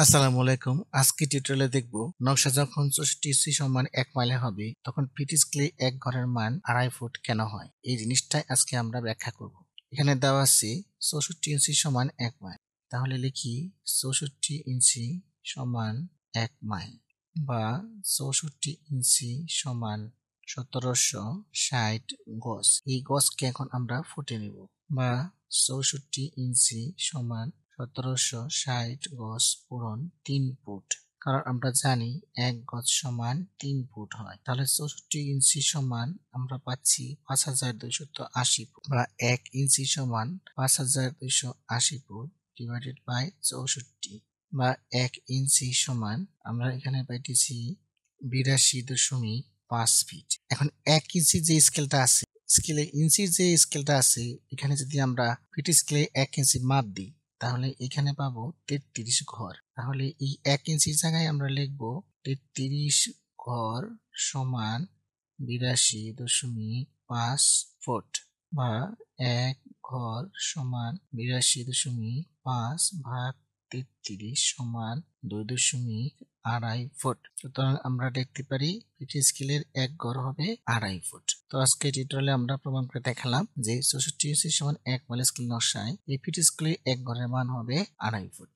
আসসালামু আলাইকুম। আজকে টিউটোরিয়ালে দেখব নকশা যখন 64 সমান 1 মাইলে হবে তখন পিটি স্কেলে এক ঘরের মান 2.5 ফুট কেন হয়? এই জিনিসটাই আজকে আমরা ব্যাখ্যা করব। এখানে দেওয়া আছে 64 ইঞ্চি সমান 1 মাইল। তাহলে লিখি 64 ইঞ্চি সমান 1 মাইল বা 64 ইঞ্চি সমান 1760 গজ। এই গজকে এখন আমরা ফুটে নিব বা 64 ইঞ্চি সমান 1760 গজ পূরণ 3 ফুট। কারণ আমরা জানি 1 গজ সমান 3 ফুট হয়। তাহলে 64 ইঞ্চি সমান আমরা পাচ্ছি 5280 ফুট বা 1 ইঞ্চি সমান 5280 ফুট ডিভাইডেড বাই 64 বা 1 ইঞ্চি সমান আমরা এখানে পাইতেছি 82.5 ফিট। এখন 1 ইঞ্চি যে স্কেলটা আছে ইঞ্চির যে স্কেলটা আছে এখানে যদি আমরা ফিট স্কেলে 1 ইঞ্চি মাপ দিই তাহলে এখানে পাবো 33 ঘর। তাহলে এই 1 ইঞ্চির জায়গায় আমরা লিখবো 33 ঘর সমান 82.5 ফুট বা 1 ঘর সমান 82.5 ভাগ 33 সমান 2.2 ফুট। সুতরাং আমরা দেখতে পারি ফিট স্কেলের 1 ঘর হবে 2.5 ফুট। তো আজকে টিউটোরিয়ালে আমরা প্রমাণ করে দেখালাম যে 64 ইঞ্চি সমান 1 মাইল স্কেল নকশায় এই ফিট স্কেলে 1 ঘরের মান হবে 2.5 ফুট।